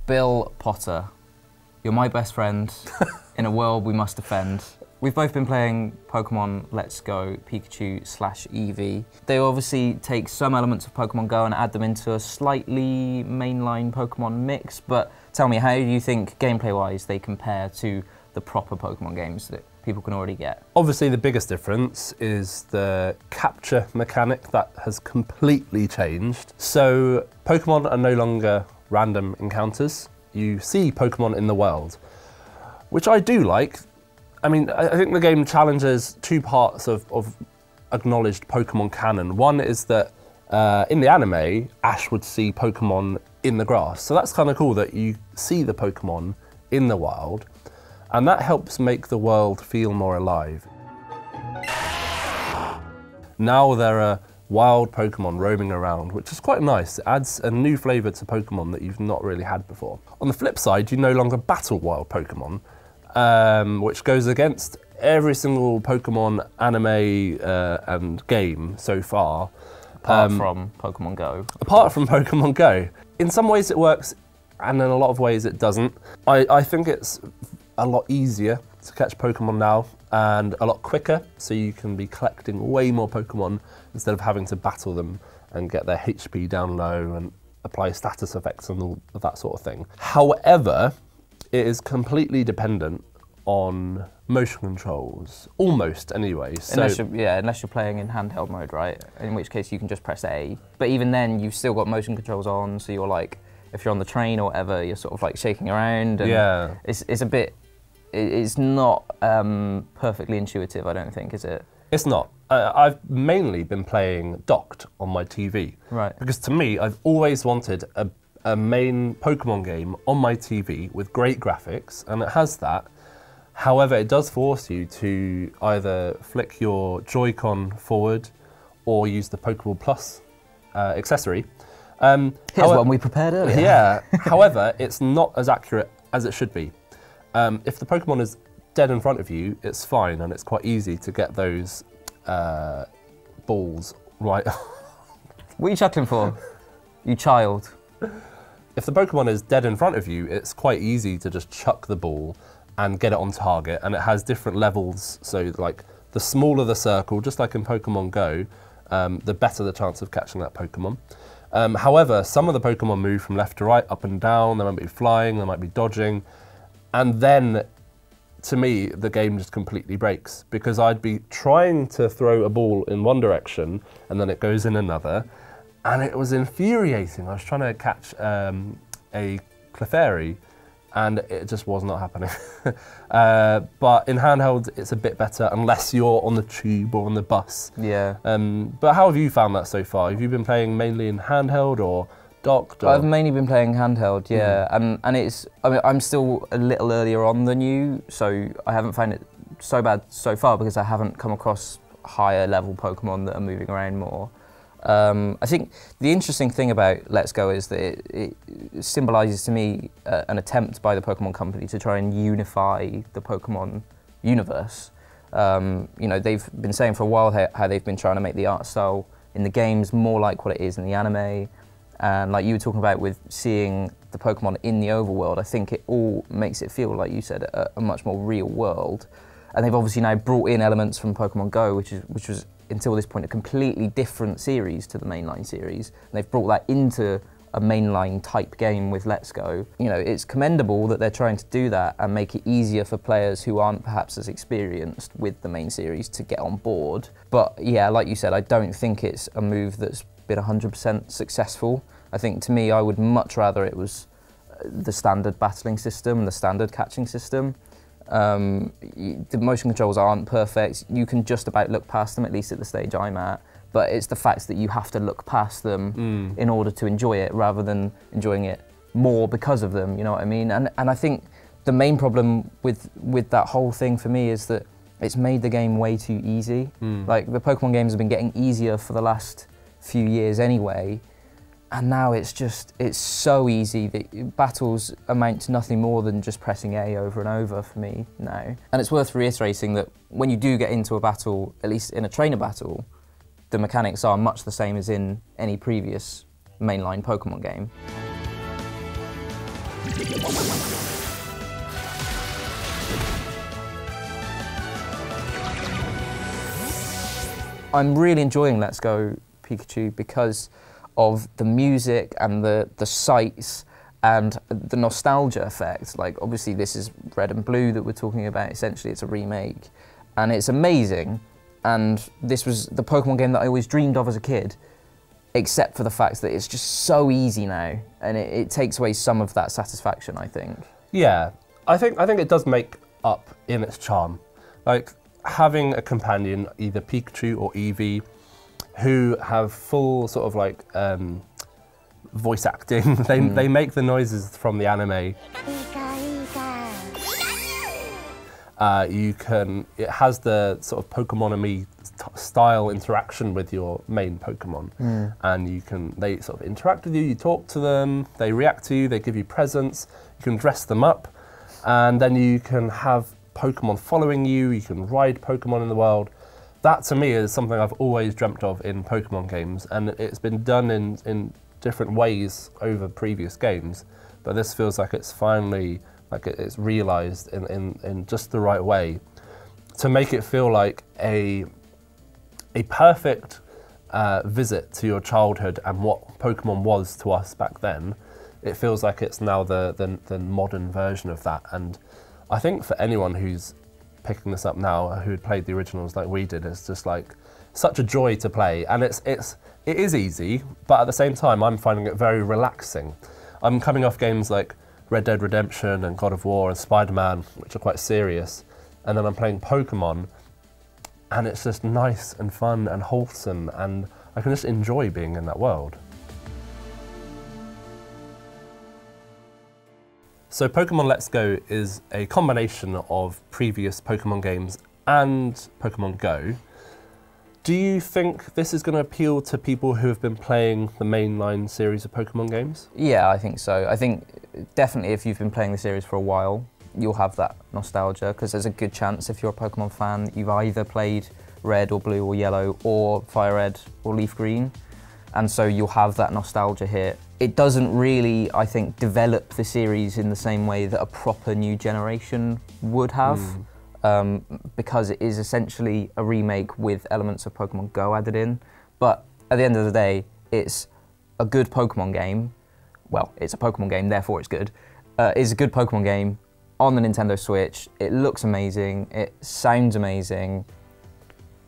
Bill Potter, you're my best friend in a world we must defend. We've both been playing Pokemon Let's Go Pikachu / Eevee. They obviously take some elements of Pokemon Go and add them into a slightly mainline Pokemon mix, but tell me, how do you think gameplay-wise they compare to the proper Pokemon games that people can already get? Obviously the biggest difference is the capture mechanic that has completely changed. So Pokemon are no longer random encounters. You see Pokemon in the world, which I do like. I mean, I think the game challenges two parts of acknowledged Pokemon canon. One is that in the anime, Ash would see Pokemon in the grass. So that's kind of cool that you see the Pokemon in the wild, and that helps make the world feel more alive. Now there are wild Pokemon roaming around, which is quite nice. It adds a new flavour to Pokemon that you've not really had before. On the flip side, you no longer battle wild Pokemon, which goes against every single Pokemon anime and game so far. Apart from Pokemon Go. Apart from Pokemon Go. In some ways it works, and in a lot of ways it doesn't. I think it's a lot easier to catch Pokemon now, and a lot quicker, so you can be collecting way more Pokemon instead of having to battle them and get their HP down low and apply status effects and all of that sort of thing. However, it is completely dependent on motion controls, almost anyway. So unless you're playing in handheld mode, right? In which case you can just press A. But even then, you've still got motion controls on, so you're like, if you're on the train or whatever, you're sort of like shaking around. And yeah. It's a bit, it's not perfectly intuitive, I don't think, is it? It's not. I've mainly been playing docked on my TV. Right. Because to me, I've always wanted a main Pokemon game on my TV with great graphics, and it has that. However, it does force you to either flick your Joy-Con forward or use the Pokeball Plus accessory. Here's one we prepared earlier. Yeah, however, it's not as accurate as it should be. If the Pokemon is dead in front of you, it's fine, and it's quite easy to get those balls right. What are you chuckling for, you child? If the Pokemon is dead in front of you, it's quite easy to just chuck the ball and get it on target, and it has different levels, so like the smaller the circle, just like in Pokemon Go, the better the chance of catching that Pokemon. However, some of the Pokemon move from left to right, up and down, they might be flying, they might be dodging, and then, to me, the game just completely breaks, because I'd be trying to throw a ball in one direction, and then it goes in another, and it was infuriating. I was trying to catch a Clefairy, and it just was not happening. But in handheld, it's a bit better, unless you're on the tube or on the bus. Yeah. But how have you found that so far? Have you been playing mainly in handheld or docked? Or? I've mainly been playing handheld, yeah. And it's, I mean, I'm still a little earlier on than you, so I haven't found it so bad so far because I haven't come across higher level Pokemon that are moving around more. I think the interesting thing about Let's Go is that it symbolises to me an attempt by the Pokemon Company to try and unify the Pokemon universe. You know, they've been saying for a while how they've been trying to make the art style in the games more like what it is in the anime. And like you were talking about with seeing the Pokemon in the overworld, I think it all makes it feel, like you said, a much more real world. And they've obviously now brought in elements from Pokemon Go, which was until this point a completely different series to the mainline series. And they've brought that into a mainline type game with Let's Go. You know, it's commendable that they're trying to do that and make it easier for players who aren't perhaps as experienced with the main series to get on board. But yeah, like you said, I don't think it's a move that's been 100% successful. I think to me, I would much rather it was the standard battling system, the standard catching system. The motion controls aren't perfect. You can just about look past them, at least at the stage I'm at. But it's the fact that you have to look past them in order to enjoy it, rather than enjoying it more because of them, you know what I mean? And I think the main problem with that whole thing for me is that it's made the game way too easy. Like, the Pokemon games have been getting easier for the last few years anyway, and now it's so easy that battles amount to nothing more than just pressing A over and over for me now. And it's worth reiterating that when you do get into a battle, at least in a trainer battle, the mechanics are much the same as in any previous mainline Pokemon game. I'm really enjoying Let's Go Pikachu because of the music and the sights and the nostalgia effect. Like, obviously this is Red and Blue that we're talking about, essentially it's a remake, and it's amazing, and this was the Pokemon game that I always dreamed of as a kid, except for the fact that it's just so easy now, and it takes away some of that satisfaction, I think. Yeah, I think it does make up in its charm. Like, having a companion, either Pikachu or Eevee, who have full sort of like voice acting. They make the noises from the anime. It has the sort of Pokemon-y style interaction with your main Pokemon, and they sort of interact with you. You talk to them, they react to you, they give you presents. You can dress them up, and then you can have Pokemon following you. You can ride Pokemon in the world. That to me is something I've always dreamt of in Pokemon games, and it's been done in different ways over previous games, but this feels like it's finally, like it's realised in just the right way to make it feel like a perfect visit to your childhood and what Pokemon was to us back then. It feels like it's now the modern version of that, and I think for anyone who's picking this up now, who had played the originals like we did, it's just like such a joy to play, and it is easy, but at the same time I'm finding it very relaxing. I'm coming off games like Red Dead Redemption and God of War and Spider-Man, which are quite serious, and then I'm playing Pokemon, and it's just nice and fun and wholesome, and I can just enjoy being in that world. So Pokemon Let's Go is a combination of previous Pokemon games and Pokemon Go. Do you think this is going to appeal to people who have been playing the mainline series of Pokemon games? Yeah, I think so. I think definitely if you've been playing the series for a while, you'll have that nostalgia, because there's a good chance if you're a Pokemon fan, you've either played Red or Blue or Yellow or Fire Red or Leaf Green, and so you'll have that nostalgia hit. It doesn't really, I think, develop the series in the same way that a proper new generation would have, because it is essentially a remake with elements of Pokemon Go added in. But at the end of the day, it's a good Pokemon game. Well, it's a Pokemon game, therefore it's good. It's a good Pokemon game on the Nintendo Switch. It looks amazing, it sounds amazing.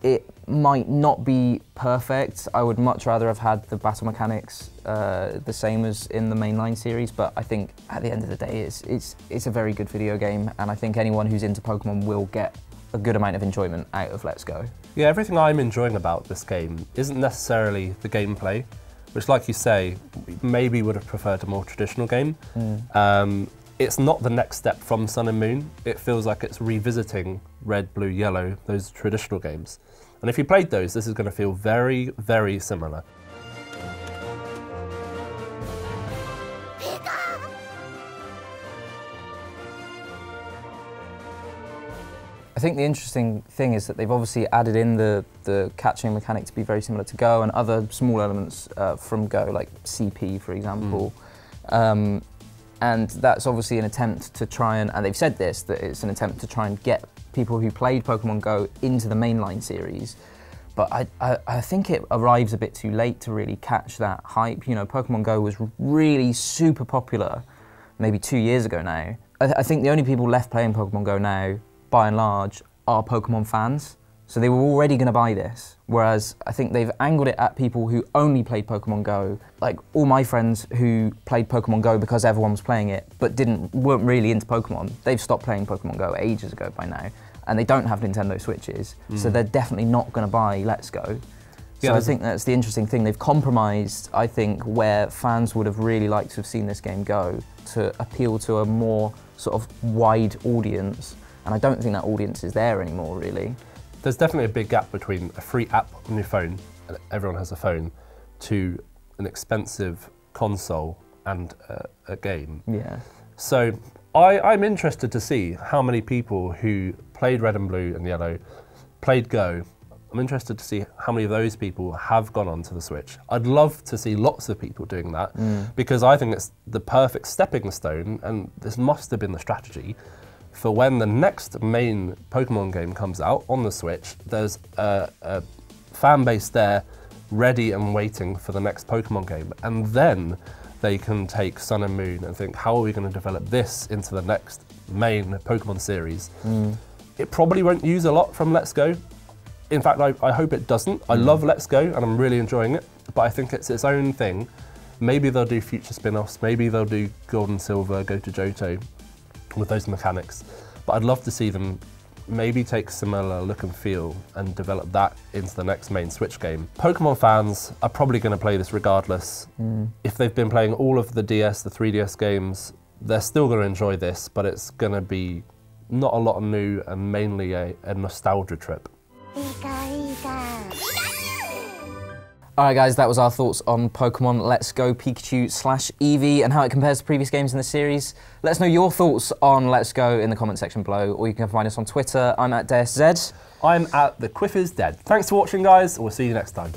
It might not be perfect. I would much rather have had the battle mechanics the same as in the mainline series, but I think at the end of the day it's a very good video game, and I think anyone who's into Pokemon will get a good amount of enjoyment out of Let's Go. Yeah, everything I'm enjoying about this game isn't necessarily the gameplay, which, like you say, maybe would have preferred a more traditional game. It's not the next step from Sun and Moon. It feels like it's revisiting Red, Blue, Yellow, those traditional games. And if you played those, this is going to feel very, very similar. I think the interesting thing is that they've obviously added in the catching mechanic to be very similar to Go, and other small elements from Go, like CP, for example. And that's obviously an attempt to try and they've said this, that it's an attempt to try and get people who played Pokemon Go into the mainline series. But I think it arrives a bit too late to really catch that hype. You know, Pokemon Go was really super popular maybe 2 years ago now. I think the only people left playing Pokemon Go now, by and large, are Pokemon fans. So they were already going to buy this, whereas I think they've angled it at people who only played Pokemon Go. Like all my friends who played Pokemon Go because everyone was playing it, but weren't really into Pokemon, they've stopped playing Pokemon Go ages ago by now, and they don't have Nintendo Switches, so they're definitely not going to buy Let's Go. So I think that's the interesting thing. They've compromised, I think, where fans would have really liked to have seen this game go, to appeal to a more sort of wide audience, and I don't think that audience is there anymore, really. There's definitely a big gap between a free app on your phone, and everyone has a phone, to an expensive console and a game. Yeah. So I'm interested to see how many people who played Red and Blue and Yellow, played Go. I'm interested to see how many of those people have gone onto the Switch. I'd love to see lots of people doing that because I think it's the perfect stepping stone, and this must have been the strategy for when the next main Pokemon game comes out on the Switch. There's a fan base there ready and waiting for the next Pokemon game, and then they can take Sun and Moon and think, how are we going to develop this into the next main Pokemon series? It probably won't use a lot from Let's Go. In fact, I hope it doesn't. I love Let's Go and I'm really enjoying it, but I think it's its own thing. Maybe they'll do future spin-offs, maybe they'll do Gold and Silver, go to Johto with those mechanics, but I'd love to see them maybe take similar look and feel and develop that into the next main Switch game. Pokemon fans are probably going to play this regardless. If they've been playing all of the DS, the 3DS games, they're still going to enjoy this, but it's going to be not a lot new and mainly a nostalgia trip. Alright guys, that was our thoughts on Pokemon Let's Go Pikachu / Eevee and how it compares to previous games in the series. Let us know your thoughts on Let's Go in the comment section below, or you can find us on Twitter. I'm at DSZ. I'm at the Quiff is Dead. Thanks for watching, guys. We'll see you next time.